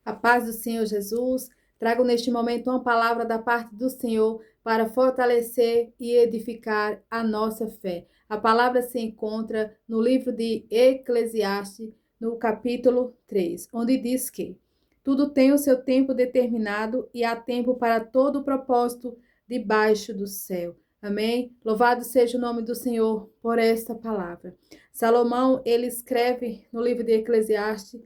A paz do Senhor Jesus. Trago neste momento uma palavra da parte do Senhor para fortalecer e edificar a nossa fé. A palavra se encontra no livro de Eclesiastes, no capítulo 3, onde diz que tudo tem o seu tempo determinado e há tempo para todo o propósito debaixo do céu. Amém? Louvado seja o nome do Senhor por esta palavra. Salomão, ele escreve no livro de Eclesiastes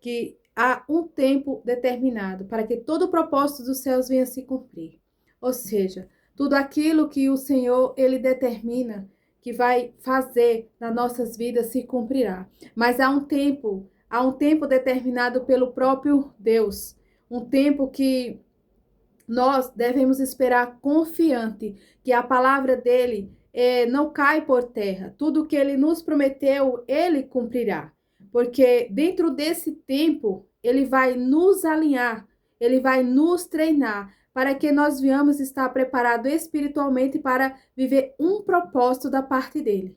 que há um tempo determinado para que todo o propósito dos céus venha a se cumprir. Ou seja, tudo aquilo que o Senhor ele determina que vai fazer nas nossas vidas se cumprirá. Mas há um tempo determinado pelo próprio Deus, um tempo que nós devemos esperar confiante que a palavra dele não cai por terra. Tudo que ele nos prometeu, ele cumprirá. Porque dentro desse tempo, ele vai nos alinhar, ele vai nos treinar para que nós venhamos estar preparados espiritualmente para viver um propósito da parte dele.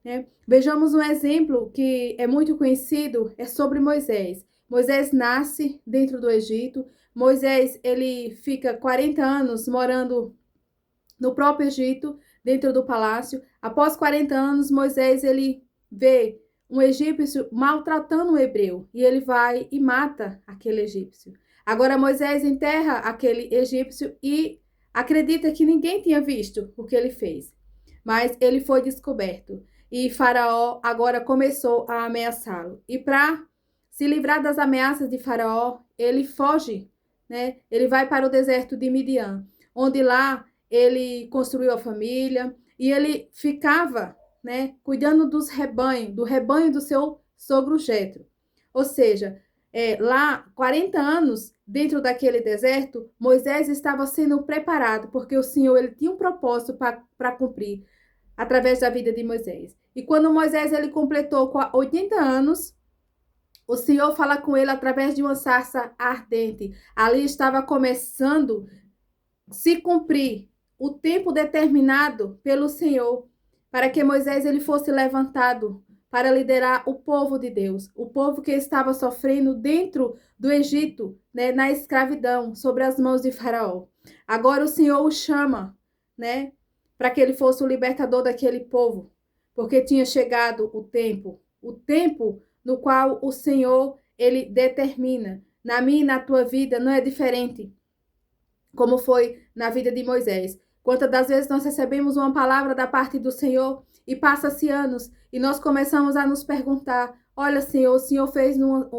Né? Vejamos um exemplo que é muito conhecido, é sobre Moisés. Moisés nasce dentro do Egito. Moisés, ele fica 40 anos morando no próprio Egito, dentro do palácio. Após 40 anos, Moisés, ele vê um egípcio maltratando um hebreu. E ele vai e mata aquele egípcio. Agora, Moisés enterra aquele egípcio e acredita que ninguém tinha visto o que ele fez. Mas ele foi descoberto. E Faraó agora começou a ameaçá-lo. E para se livrar das ameaças de Faraó, ele foge, né? Ele vai para o deserto de Midian, onde lá ele construiu a família e ele ficava, né, cuidando do rebanho do seu sogro Jetro. Ou seja, lá 40 anos dentro daquele deserto, Moisés estava sendo preparado, porque o Senhor ele tinha um propósito para cumprir através da vida de Moisés. E quando Moisés ele completou 80 anos, o Senhor fala com ele através de uma sarça ardente. Ali estava começando a se cumprir o tempo determinado pelo Senhor para que Moisés ele fosse levantado para liderar o povo de Deus, o povo que estava sofrendo dentro do Egito, né, na escravidão, sobre as mãos de Faraó. Agora o Senhor o chama, né, para que ele fosse o libertador daquele povo, porque tinha chegado o tempo no qual o Senhor ele determina. Na minha e na tua vida não é diferente, como foi na vida de Moisés. Quantas das vezes nós recebemos uma palavra da parte do Senhor e passa-se anos e nós começamos a nos perguntar: olha, Senhor, o Senhor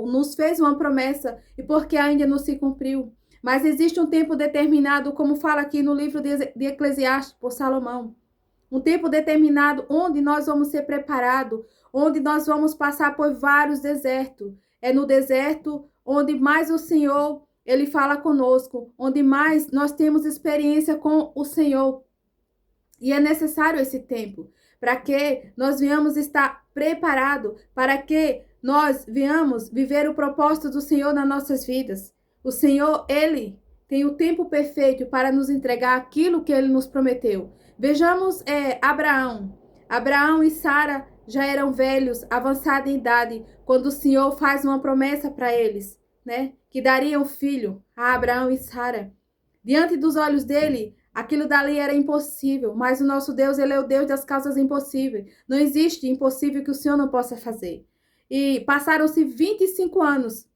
nos fez uma promessa e por que ainda não se cumpriu? Mas existe um tempo determinado, como fala aqui no livro de Eclesiastes por Salomão. Um tempo determinado onde nós vamos ser preparados, onde nós vamos passar por vários desertos. É no deserto onde mais o Senhor ele fala conosco, onde mais nós temos experiência com o Senhor. E é necessário esse tempo para que nós venhamos estar preparados, para que nós venhamos viver o propósito do Senhor nas nossas vidas. O Senhor, ele tem o tempo perfeito para nos entregar aquilo que ele nos prometeu. Vejamos Abraão. Abraão e Sara já eram velhos, avançados em idade, quando o Senhor faz uma promessa para eles, né? Que daria um filho a Abraão e Sara. Diante dos olhos dele, aquilo dali era impossível, mas o nosso Deus, ele é o Deus das causas impossíveis. Não existe impossível que o Senhor não possa fazer. E passaram-se 25 anos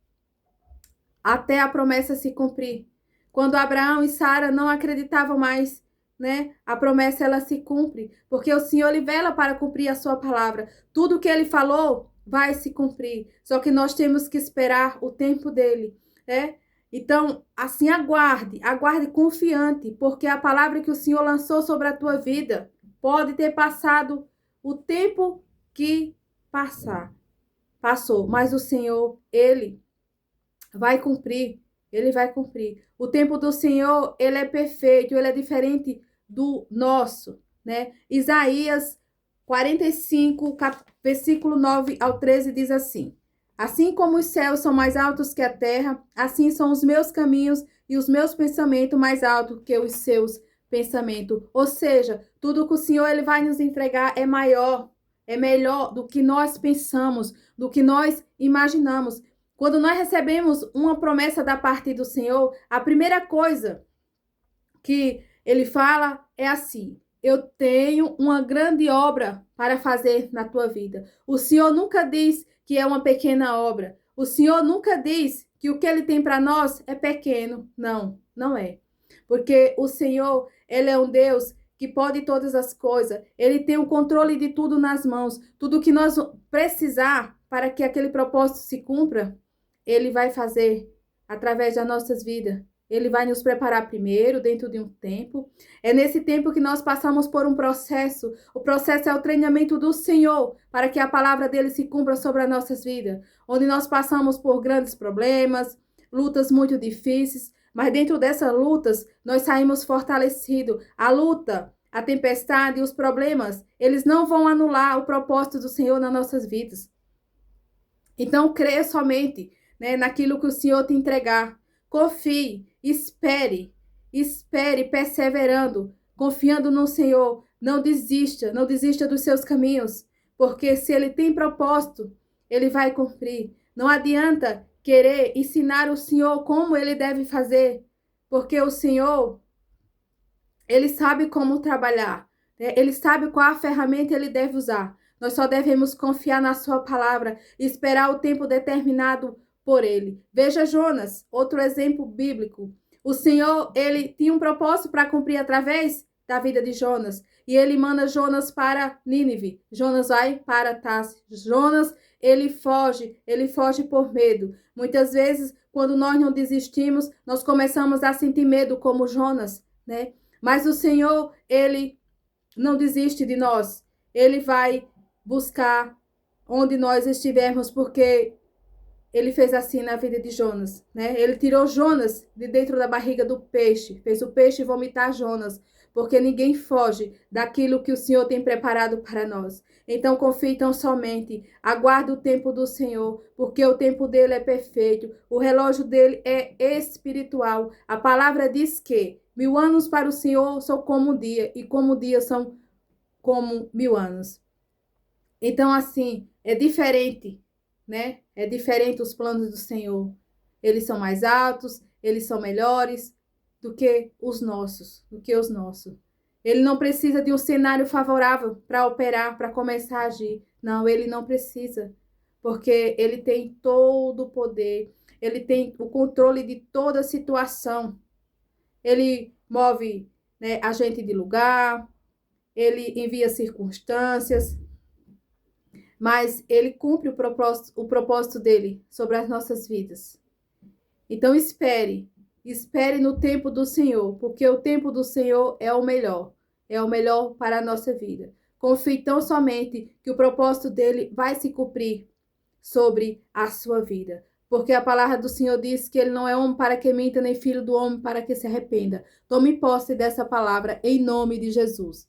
até a promessa se cumprir. Quando Abraão e Sara não acreditavam mais, né? A promessa ela se cumpre, porque o Senhor ele vela para cumprir a sua palavra. Tudo que ele falou vai se cumprir. Só que nós temos que esperar o tempo dele, né? Então, assim, aguarde confiante, porque a palavra que o Senhor lançou sobre a tua vida pode ter passado o tempo que passou, mas o Senhor, ele vai cumprir, ele vai cumprir. O tempo do Senhor, ele é perfeito, ele é diferente do nosso, né? Isaías 45, versículo 9 ao 13 diz assim: assim como os céus são mais altos que a terra, assim são os meus caminhos e os meus pensamentos mais altos que os seus pensamentos. Ou seja, tudo que o Senhor ele vai nos entregar é maior, é melhor do que nós pensamos, do que nós imaginamos. Quando nós recebemos uma promessa da parte do Senhor, a primeira coisa que ele fala é assim: eu tenho uma grande obra para fazer na tua vida. O Senhor nunca diz que é uma pequena obra. O Senhor nunca diz que o que ele tem para nós é pequeno. Não, não é. Porque o Senhor, ele é um Deus que pode todas as coisas. Ele tem o controle de tudo nas mãos. Tudo que nós precisar para que aquele propósito se cumpra, ele vai fazer através das nossas vidas. Ele vai nos preparar primeiro, dentro de um tempo. É nesse tempo que nós passamos por um processo. O processo é o treinamento do Senhor, para que a palavra dele se cumpra sobre as nossas vidas. Onde nós passamos por grandes problemas, lutas muito difíceis, mas dentro dessas lutas, nós saímos fortalecidos. A luta, a tempestade e os problemas, eles não vão anular o propósito do Senhor nas nossas vidas. Então, creia somente, né, naquilo que o Senhor te entregar. Confie, espere, perseverando, confiando no Senhor. Não desista, não desista dos seus caminhos, porque se Ele tem propósito, Ele vai cumprir. Não adianta querer ensinar o Senhor como Ele deve fazer, porque o Senhor, Ele sabe como trabalhar, né? Ele sabe qual a ferramenta Ele deve usar. Nós só devemos confiar na sua palavra e esperar o tempo determinado por ele. Veja Jonas, outro exemplo bíblico. O Senhor, ele tinha um propósito para cumprir através da vida de Jonas. E ele manda Jonas para Nínive. Jonas vai para Tarsis. Jonas, ele foge por medo. Muitas vezes, quando nós não desistimos, nós começamos a sentir medo como Jonas, né? Mas o Senhor, ele não desiste de nós. Ele vai buscar onde nós estivermos, porque ele fez assim na vida de Jonas, né? Ele tirou Jonas de dentro da barriga do peixe, fez o peixe vomitar Jonas, porque ninguém foge daquilo que o Senhor tem preparado para nós. Então confie tão somente, aguarde o tempo do Senhor, porque o tempo dele é perfeito, o relógio dele é espiritual. A palavra diz que 1000 anos para o Senhor são como um dia, e como um dia são como 1000 anos. Então, assim, é diferente, né? É diferente os planos do Senhor. Eles são mais altos, eles são melhores do que os nossos, Ele não precisa de um cenário favorável para operar, para começar a agir. Não, ele não precisa, porque ele tem todo o poder, ele tem o controle de toda a situação. Ele move, né, a gente de lugar, ele envia circunstâncias, mas ele cumpre o propósito dele sobre as nossas vidas. Então espere no tempo do Senhor, porque o tempo do Senhor é o melhor para a nossa vida. Confie tão somente que o propósito dele vai se cumprir sobre a sua vida. Porque a palavra do Senhor diz que ele não é homem para que minta, nem filho do homem para que se arrependa. Tome posse dessa palavra em nome de Jesus.